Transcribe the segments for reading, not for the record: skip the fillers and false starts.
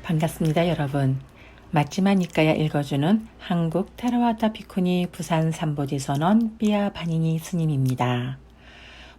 반갑습니다, 여러분. 맞지마니까야 읽어주는 한국 테라와타 비쿠니 부산 삼보디선원 삐아 바니니 스님입니다.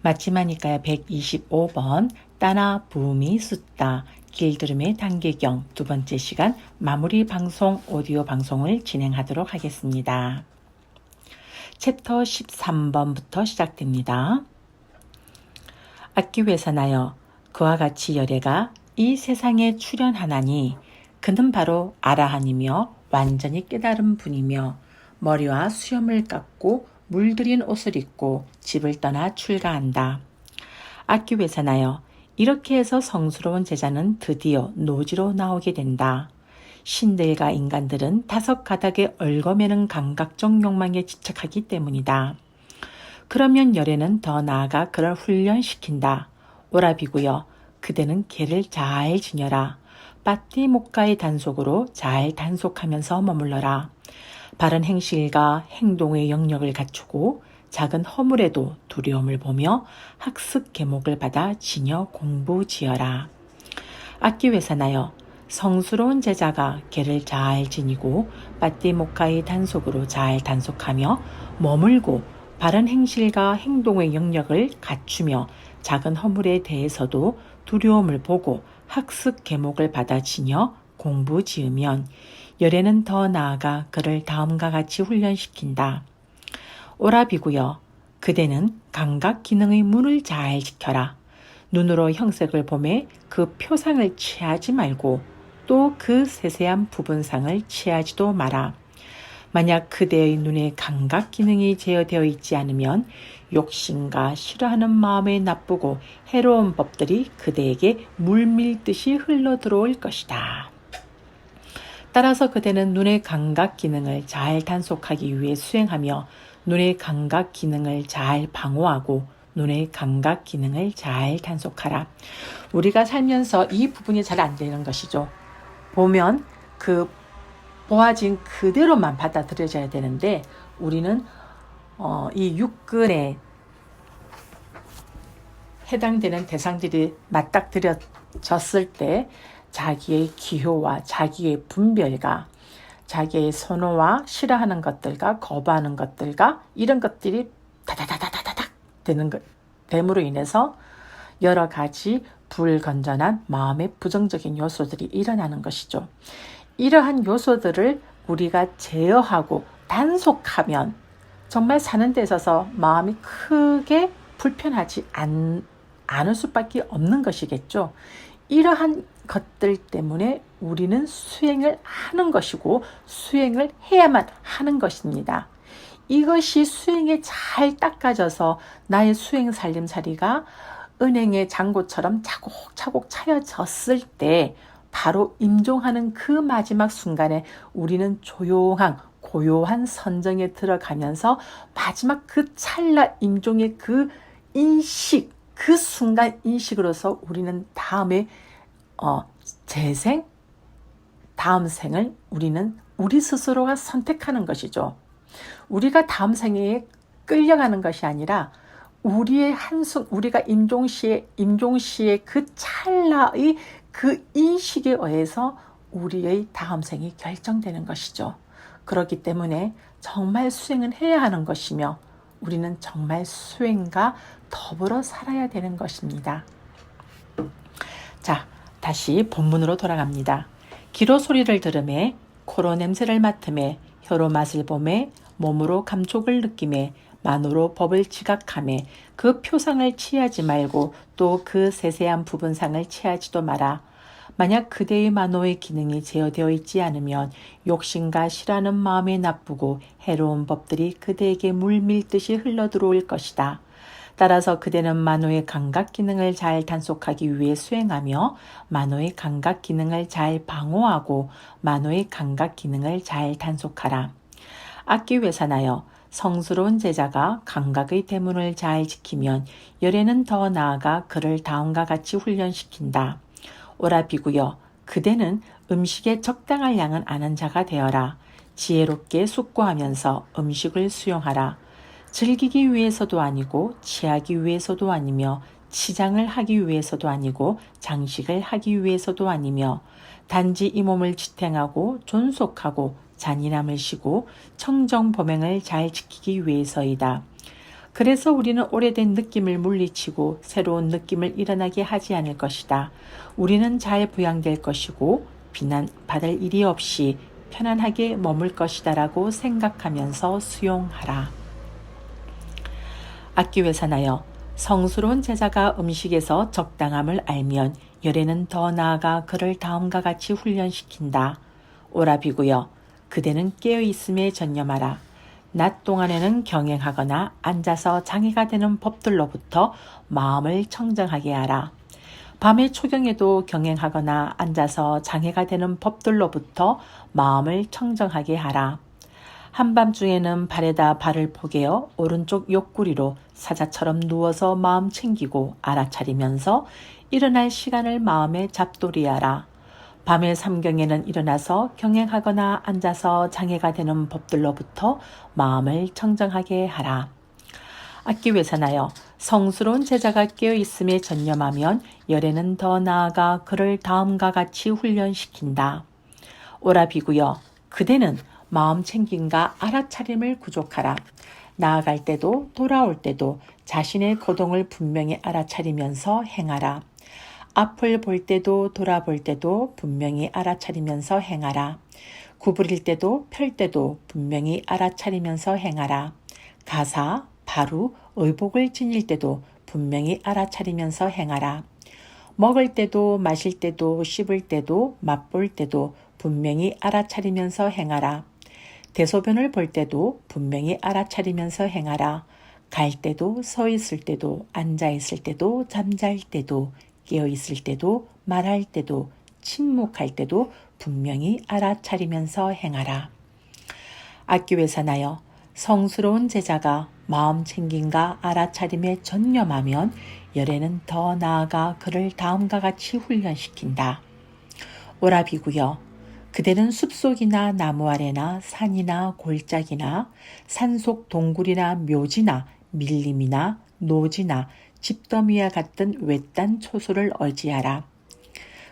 맞지마니까야 125번 따나 부미 숫다 길들음의 단계경 두 번째 시간 마무리 방송 오디오 방송을 진행하도록 하겠습니다. 챕터 13번부터 시작됩니다. 악기회사나여 그와 같이 열애가 이 세상에 출현하나니 그는 바로 아라한이며 완전히 깨달은 분이며 머리와 수염을 깎고 물들인 옷을 입고 집을 떠나 출가한다. 악기회사나여 이렇게 해서 성스러운 제자는 드디어 노지로 나오게 된다. 신들과 인간들은 다섯 가닥에 얽어매는 감각적 욕망에 집착하기 때문이다. 그러면 열애는 더 나아가 그를 훈련시킨다. 오라비구여 그대는 개를 잘 지녀라. 빠띠목가의 단속으로 잘 단속하면서 머물러라. 바른 행실과 행동의 영역을 갖추고 작은 허물에도 두려움을 보며 학습 계목을 받아 지녀 공부지어라. 악기회사나여 성스러운 제자가 개를 잘 지니고 빠띠목가의 단속으로 잘 단속하며 머물고 바른 행실과 행동의 영역을 갖추며 작은 허물에 대해서도 두려움을 보고 학습 계목을 받아 지녀 공부 지으면 열애는 더 나아가 그를 다음과 같이 훈련시킨다. 오라비구여 그대는 감각 기능의 문을 잘 지켜라. 눈으로 형색을 보매 그 표상을 취하지 말고 또 그 세세한 부분상을 취하지도 마라. 만약 그대의 눈에 감각 기능이 제어되어 있지 않으면 욕심과 싫어하는 마음에 나쁘고 해로운 법들이 그대에게 물밀듯이 흘러들어올 것이다. 따라서 그대는 눈의 감각 기능을 잘 단속하기 위해 수행하며 눈의 감각 기능을 잘 방어하고 눈의 감각 기능을 잘 단속하라. 우리가 살면서 이 부분이 잘 안 되는 것이죠. 보면 그 보아진 그대로만 받아들여져야 되는데 우리는 이 육근에 해당되는 대상들이 맞닥뜨려졌을 때 자기의 기호와 자기의 분별과 자기의 선호와 싫어하는 것들과 거부하는 것들과 이런 것들이 다다다다다닥 되는 됨으로 인해서 여러 가지 불건전한 마음의 부정적인 요소들이 일어나는 것이죠. 이러한 요소들을 우리가 제어하고 단속하면 정말 사는 데 있어서 마음이 크게 불편하지 않을 수밖에 없는 것이겠죠. 이러한 것들 때문에 우리는 수행을 하는 것이고 수행을 해야만 하는 것입니다. 이것이 수행에 잘 닦아져서 나의 수행 살림살이가 은행의 잔고처럼 차곡차곡 차여졌을 때 바로 임종하는 그 마지막 순간에 우리는 조용한 고요한 선정에 들어가면서 마지막 그 찰나 임종의 그 인식, 그 순간 인식으로서 우리는 다음에 재생, 다음 생을 우리는 우리 스스로가 선택하는 것이죠. 우리가 다음 생에 끌려가는 것이 아니라 우리의 한순, 우리가 임종시의 그 찰나의 그 인식에 의해서 우리의 다음 생이 결정되는 것이죠. 그렇기 때문에 정말 수행은 해야 하는 것이며 우리는 정말 수행과 더불어 살아야 되는 것입니다. 자, 다시 본문으로 돌아갑니다. 기로 소리를 들음에 코로 냄새를 맡음에 혀로 맛을 보매 몸으로 감촉을 느끼매 만으로 법을 지각하매 그 표상을 취하지 말고 또 그 세세한 부분상을 취하지도 마라. 만약 그대의 만호의 기능이 제어되어 있지 않으면 욕심과 싫어하는 마음에 나쁘고 해로운 법들이 그대에게 물밀듯이 흘러들어올 것이다. 따라서 그대는 만호의 감각 기능을 잘 단속하기 위해 수행하며 만호의 감각 기능을 잘 방어하고 만호의 감각 기능을 잘 단속하라. 악기회사나여 성스러운 제자가 감각의 대문을 잘 지키면 열애는 더 나아가 그를 다음과 같이 훈련시킨다. 오라비구여 그대는 음식에 적당한 양은 아는 자가 되어라. 지혜롭게 숙고하면서 음식을 수용하라. 즐기기 위해서도 아니고 취하기 위해서도 아니며 치장을 하기 위해서도 아니고 장식을 하기 위해서도 아니며 단지 이 몸을 지탱하고 존속하고 잔인함을 쉬고 청정범행을 잘 지키기 위해서이다. 그래서 우리는 오래된 느낌을 물리치고 새로운 느낌을 일어나게 하지 않을 것이다. 우리는 잘 부양될 것이고 비난받을 일이 없이 편안하게 머물 것이다 라고 생각하면서 수용하라. 악기회사나여 성스러운 제자가 음식에서 적당함을 알면 열에는 더 나아가 그를 다음과 같이 훈련시킨다. 오라비구여 그대는 깨어있음에 전념하라. 낮 동안에는 경행하거나 앉아서 장애가 되는 법들로부터 마음을 청정하게 하라. 밤의 초경에도 경행하거나 앉아서 장애가 되는 법들로부터 마음을 청정하게 하라. 한밤중에는 발에다 발을 포개어 오른쪽 옆구리로 사자처럼 누워서 마음 챙기고 알아차리면서 일어날 시간을 마음에 잡돌이하라. 밤의 삼경에는 일어나서 경행하거나 앉아서 장애가 되는 법들로부터 마음을 청정하게 하라. 악기회사나여 성스러운 제자가 깨어있음에 전념하면 열에는 더 나아가 그를 다음과 같이 훈련시킨다. 오라비구여 그대는 마음 챙김과 알아차림을 구족하라. 나아갈 때도 돌아올 때도 자신의 거동을 분명히 알아차리면서 행하라. 앞을 볼 때도 돌아볼 때도 분명히 알아차리면서 행하라. 구부릴 때도 펼 때도 분명히 알아차리면서 행하라. 가사, 바루, 의복을 지닐 때도 분명히 알아차리면서 행하라. 먹을 때도 마실 때도 씹을 때도 맛볼 때도 분명히 알아차리면서 행하라. 대소변을 볼 때도 분명히 알아차리면서 행하라. 갈 때도 서 있을 때도 앉아 있을 때도 잠잘 때도 깨어 있을 때도 말할 때도 침묵할 때도 분명히 알아차리면서 행하라. 악기회사나여 성스러운 제자가 마음 챙김과 알아차림에 전념하면 열에는 더 나아가 그를 다음과 같이 훈련시킨다. 오라비구여 그대는 숲속이나 나무 아래나 산이나 골짜기나 산속 동굴이나 묘지나 밀림이나 노지나 집더미와 같은 외딴 초소를 의지하라.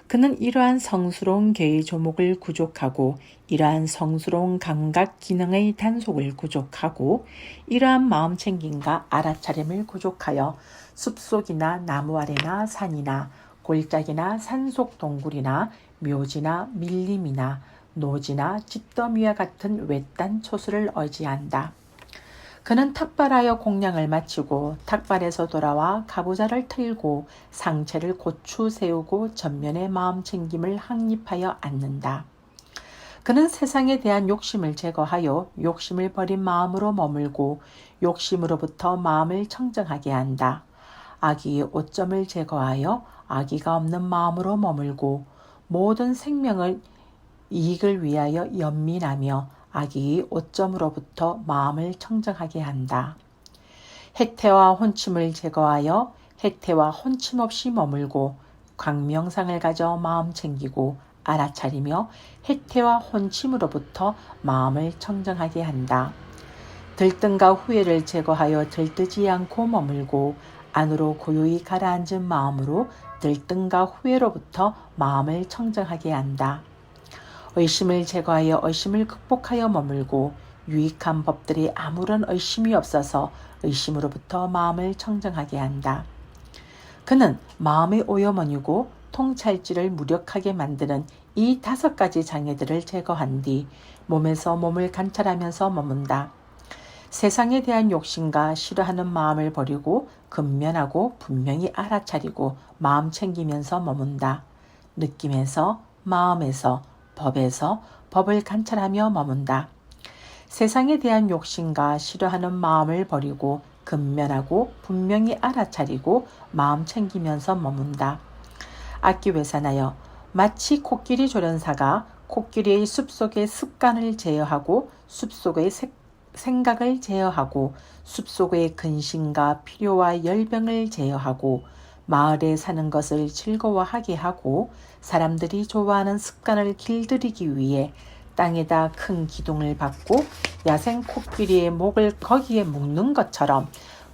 그는 이러한 성스러운 개의 조목을 구족하고 이러한 성스러운 감각 기능의 단속을 구족하고 이러한 마음 챙김과 알아차림을 구족하여 숲속이나 나무 아래나 산이나 골짜기나 산속 동굴이나 묘지나 밀림이나 노지나 집더미와 같은 외딴 초소를 의지한다. 그는 탁발하여 공양을 마치고 탁발에서 돌아와 가부좌를 틀고 상체를 고추 세우고 전면에 마음 챙김을 확립하여 앉는다. 그는 세상에 대한 욕심을 제거하여 욕심을 버린 마음으로 머물고 욕심으로부터 마음을 청정하게 한다. 악의의 오점을 제거하여 악의가 없는 마음으로 머물고 모든 생명의 이익을 위하여 연민하며 악의의 오점으로부터 마음을 청정하게 한다. 해태와 혼침을 제거하여 해태와 혼침 없이 머물고 광명상을 가져 마음 챙기고 알아차리며 해태와 혼침으로부터 마음을 청정하게 한다. 들뜸과 후회를 제거하여 들뜨지 않고 머물고 안으로 고요히 가라앉은 마음으로 들뜸과 후회로부터 마음을 청정하게 한다. 의심을 제거하여 의심을 극복하여 머물고 유익한 법들이 아무런 의심이 없어서 의심으로부터 마음을 청정하게 한다. 그는 마음의 오염원이고 통찰지를 무력하게 만드는 이 5가지 장애들을 제거한 뒤 몸에서 몸을 관찰하면서 머문다. 세상에 대한 욕심과 싫어하는 마음을 버리고 근면하고 분명히 알아차리고 마음 챙기면서 머문다. 느낌에서 마음에서 법에서 법을 관찰하며 머문다. 세상에 대한 욕심과 싫어하는 마음을 버리고 근면하고 분명히 알아차리고 마음 챙기면서 머문다. 악기회사나여 마치 코끼리 조련사가 코끼리의 숲속의 습관을 제어하고 숲속의 생각을 제어하고 숲속의 근심과 필요와 열병을 제어하고 마을에 사는 것을 즐거워하게 하고 사람들이 좋아하는 습관을 길들이기 위해 땅에다 큰 기둥을 박고 야생 코끼리의 목을 거기에 묶는 것처럼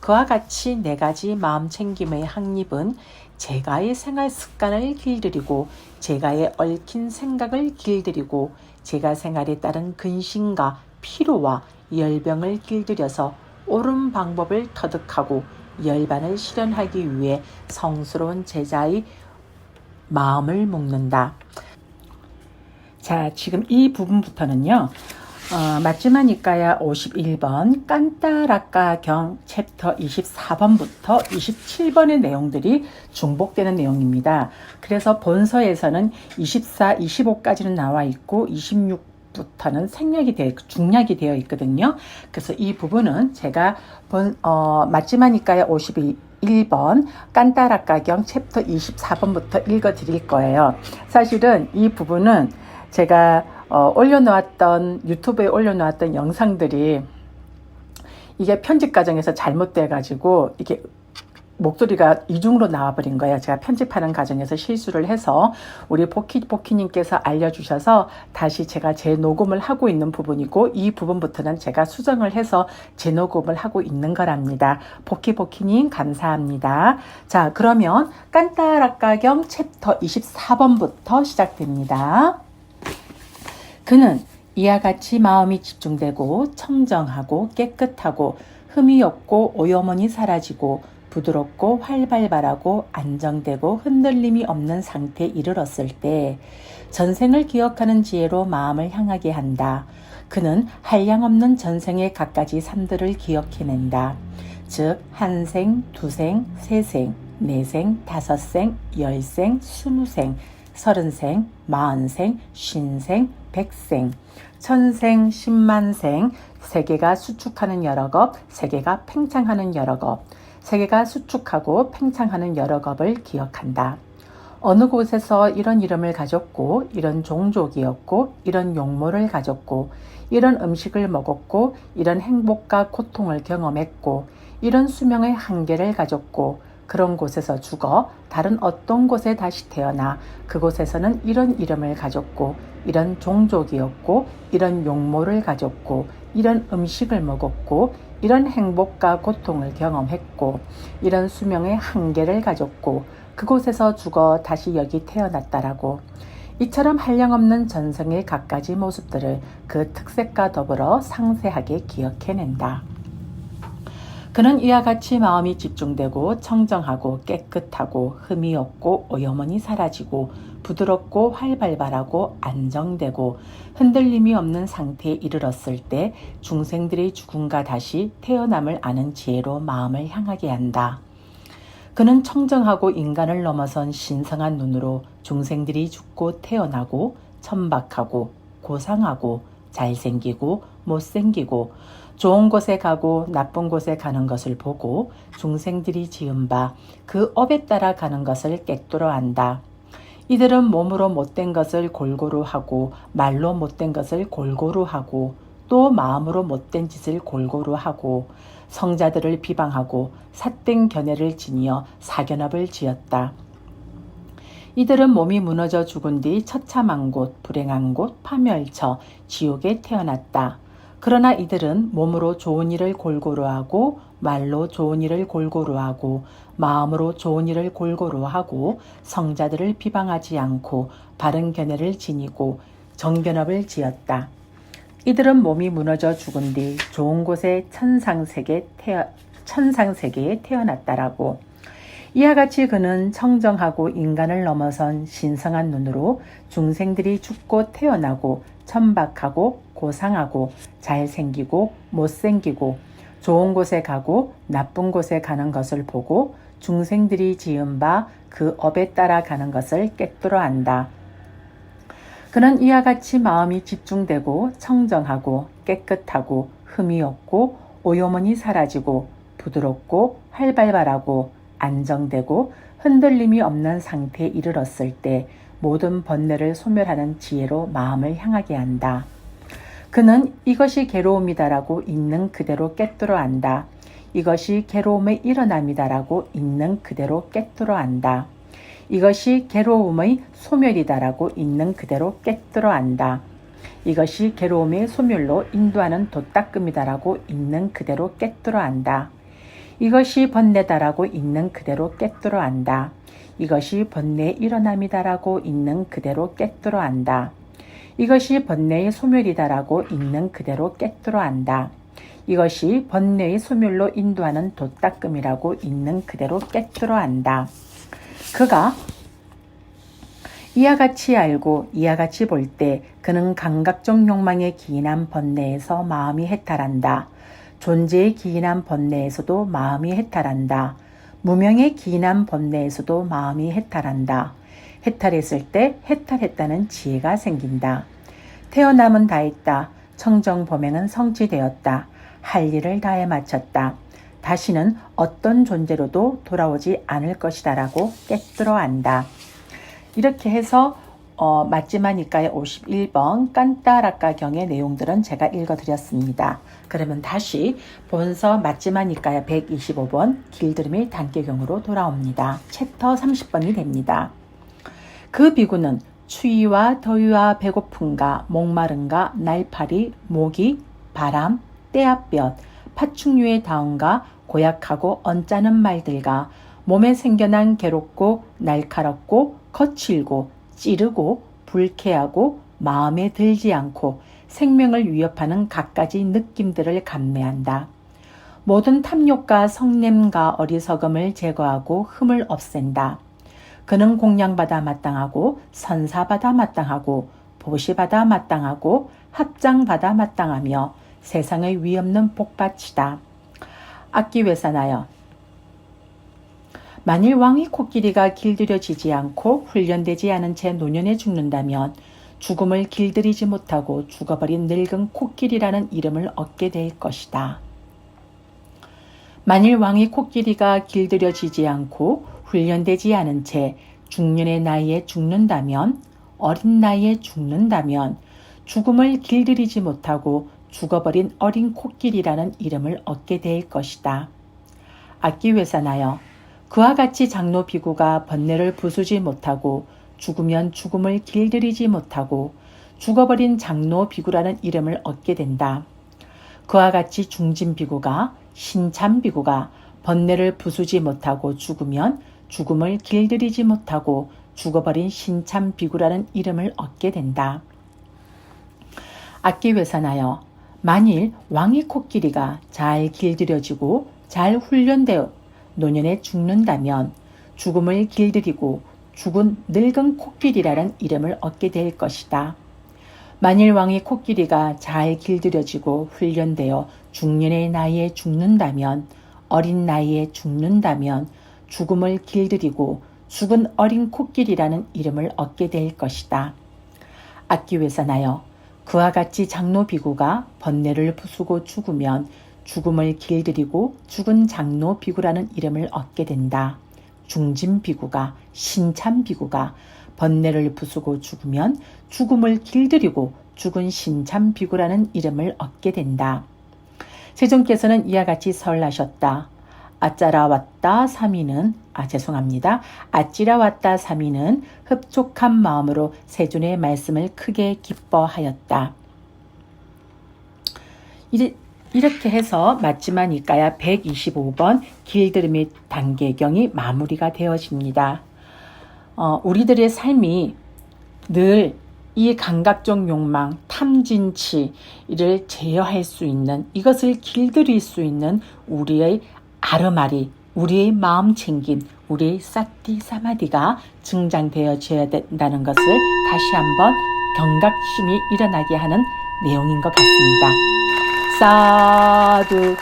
그와 같이 네 가지 마음 챙김의 항립은 제가의 생활 습관을 길들이고 제가의 얽힌 생각을 길들이고 제가 생활에 따른 근심과 피로와 열병을 길들여서 옳은 방법을 터득하고 열반을 실현하기 위해 성스러운 제자의 마음을 먹는다. 자, 지금 이 부분부터는요. 마지막 니까야 51번 깐따라까경 챕터 24번부터 27번의 내용들이 중복되는 내용입니다. 그래서 본서에서는 24, 25까지는 나와 있고 26부터는 중략이 되어 있거든요. 그래서 이 부분은 제가 마지막 니까야 51번 깐따라까경 챕터 24번부터 읽어 드릴 거예요. 사실은 이 부분은 제가 유튜브에 올려놓았던 영상들이 이게 편집 과정에서 잘못돼 가지고 이게 목소리가 이중으로 나와버린 거예요. 제가 편집하는 과정에서 실수를 해서 우리 보키님께서 알려주셔서 다시 제가 재녹음을 하고 있는 부분이고 이 부분부터는 제가 수정을 해서 재녹음을 하고 있는 거랍니다. 보키님 감사합니다. 자, 그러면 깐따라까경 챕터 24번부터 시작됩니다. 그는 이와 같이 마음이 집중되고 청정하고 깨끗하고 흠이 없고 오염원이 사라지고 부드럽고 활발하고 안정되고 흔들림이 없는 상태에 이르렀을 때 전생을 기억하는 지혜로 마음을 향하게 한다. 그는 한량없는 전생의 갖가지 삶들을 기억해낸다. 즉 한생, 두생, 세생, 네생, 다섯생, 열생, 스무생, 서른생, 마흔생, 쉰생, 백생, 천생, 십만생, 세계가 수축하는 여러 겁, 세계가 팽창하는 여러 겁, 세계가 수축하고 팽창하는 여러 겁을 기억한다. 어느 곳에서 이런 이름을 가졌고 이런 종족이었고 이런 용모를 가졌고 이런 음식을 먹었고 이런 행복과 고통을 경험했고 이런 수명의 한계를 가졌고 그런 곳에서 죽어 다른 어떤 곳에 다시 태어나 그곳에서는 이런 이름을 가졌고 이런 종족이었고 이런 용모를 가졌고 이런 음식을 먹었고 이런 행복과 고통을 경험했고 이런 수명의 한계를 가졌고 그곳에서 죽어 다시 여기 태어났다라고 이처럼 한량없는 전생의 갖가지 모습들을 그 특색과 더불어 상세하게 기억해낸다. 그는 이와 같이 마음이 집중되고 청정하고 깨끗하고 흠이 없고 오염원이 사라지고 부드럽고 활발하고 안정되고 흔들림이 없는 상태에 이르렀을 때 중생들의 죽음과 다시 태어남을 아는 지혜로 마음을 향하게 한다. 그는 청정하고 인간을 넘어선 신성한 눈으로 중생들이 죽고 태어나고 천박하고 고상하고 잘생기고 못생기고 좋은 곳에 가고 나쁜 곳에 가는 것을 보고 중생들이 지은 바 그 업에 따라 가는 것을 꿰뚫어 안다. 이들은 몸으로 못된 것을 골고루 하고 말로 못된 것을 골고루 하고 또 마음으로 못된 짓을 골고루 하고 성자들을 비방하고 삿된 견해를 지니어 사견업을 지었다. 이들은 몸이 무너져 죽은 뒤 처참한 곳, 불행한 곳, 파멸처, 지옥에 태어났다. 그러나 이들은 몸으로 좋은 일을 골고루 하고 말로 좋은 일을 골고루 하고 마음으로 좋은 일을 골고루 하고 성자들을 비방하지 않고 바른 견해를 지니고 정견업을 지었다. 이들은 몸이 무너져 죽은 뒤 좋은 곳의 천상세계에 태어났다라고. 이와 같이 그는 청정하고 인간을 넘어선 신성한 눈으로 중생들이 죽고 태어나고 천박하고 고상하고 잘생기고 못생기고 좋은 곳에 가고 나쁜 곳에 가는 것을 보고 중생들이 지은 바 그 업에 따라 가는 것을 꿰뚫어 안다. 그는 이와 같이 마음이 집중되고 청정하고 깨끗하고 흠이 없고 오염원이 사라지고 부드럽고 활발하고 안정되고 흔들림이 없는 상태에 이르렀을 때 모든 번뇌를 소멸하는 지혜로 마음을 향하게 한다. 그는 이것이 괴로움이다라고 있는 그대로 꿰뚫어 안다. 이것이 괴로움의 일어남이다라고 있는 그대로 꿰뚫어 안다. 이것이 괴로움의 소멸이다라고 있는 그대로 꿰뚫어 안다. 이것이 괴로움의 소멸로 인도하는 도닦음이다라고 있는 그대로 꿰뚫어 안다. 이것이 번뇌다라고 있는 그대로 깨뜨려 안다. 이것이 번뇌의 일어남이다라고 있는 그대로 깨뜨려 안다. 이것이 번뇌의 소멸이다라고 있는 그대로 깨뜨려 안다. 이것이 번뇌의 소멸로 인도하는 도닦음이라고 있는 그대로 깨뜨려 안다. 그가 이와 같이 알고 이와 같이 볼 때 그는 감각적 욕망에 기인한 번뇌에서 마음이 해탈한다. 존재에 기인한 번뇌에서도 마음이 해탈한다. 무명에 기인한 번뇌에서도 마음이 해탈한다. 해탈했을 때 해탈했다는 지혜가 생긴다. 태어남은 다했다. 청정범행은 성취되었다. 할 일을 다해 마쳤다. 다시는 어떤 존재로도 돌아오지 않을 것이다 라고 깨뜨려 안다. 이렇게 해서 맞지마니까의 51번 깐따라까경의 내용들은 제가 읽어드렸습니다. 그러면 다시 본서 맞지마니까의 125번 길들임의 단계경으로 돌아옵니다. 챕터 30번이 됩니다. 그 비구는 추위와 더위와 배고픔과 목마름과 날파리, 모기, 바람, 떼앗볕, 파충류의 다음과 고약하고 언짢은 말들과 몸에 생겨난 괴롭고 날카롭고 거칠고 찌르고 불쾌하고 마음에 들지 않고 생명을 위협하는 갖가지 느낌들을 감내한다. 모든 탐욕과 성냄과 어리석음을 제거하고 흠을 없앤다. 그는 공양받아 마땅하고 선사받아 마땅하고 보시받아 마땅하고 합장받아 마땅하며 세상의 위없는 복받치다. 악기회사나여 만일 왕의 코끼리가 길들여지지 않고 훈련되지 않은 채 노년에 죽는다면 죽음을 길들이지 못하고 죽어버린 늙은 코끼리라는 이름을 얻게 될 것이다. 만일 왕의 코끼리가 길들여지지 않고 훈련되지 않은 채 중년의 나이에 죽는다면 어린 나이에 죽는다면 죽음을 길들이지 못하고 죽어버린 어린 코끼리라는 이름을 얻게 될 것이다. 악기회사나여 그와 같이 장로 비구가 번뇌를 부수지 못하고 죽으면 죽음을 길들이지 못하고 죽어버린 장로 비구라는 이름을 얻게 된다. 그와 같이 중진 비구가 신참 비구가 번뇌를 부수지 못하고 죽으면 죽음을 길들이지 못하고 죽어버린 신참 비구라는 이름을 얻게 된다. 악기회사나여 만일 왕의 코끼리가 잘 길들여지고 잘 훈련되어 노년에 죽는다면 죽음을 길들이고 죽은 늙은 코끼리라는 이름을 얻게 될 것이다. 만일 왕의 코끼리가 잘 길들여지고 훈련되어 중년의 나이에 죽는다면 어린 나이에 죽는다면 죽음을 길들이고 죽은 어린 코끼리라는 이름을 얻게 될 것이다. 악기회사나여 그와 같이 장로 비구가 번뇌를 부수고 죽으면 죽음을 길들이고 죽은 장로 비구라는 이름을 얻게 된다. 중진 비구가 신참 비구가 번뇌를 부수고 죽으면 죽음을 길들이고 죽은 신참 비구라는 이름을 얻게 된다. 세존께서는 이와 같이 설하셨다. 아짜라 왔다 사미는 아찌라 왔다 사미는 흡족한 마음으로 세존의 말씀을 크게 기뻐하였다. 이렇게 해서 맞지마니까야 125번 길들임의 단계경이 마무리가 되어집니다. 우리들의 삶이 늘 이 감각적 욕망, 탐진치를 제어할 수 있는, 이것을 길들일 수 있는 우리의 아르마리, 우리의 마음 챙김, 우리의 사티 사마디가 증장되어져야 된다는 것을 다시 한번 경각심이 일어나게 하는 내용인 것 같습니다. 사두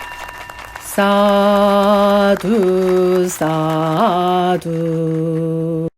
사두 사두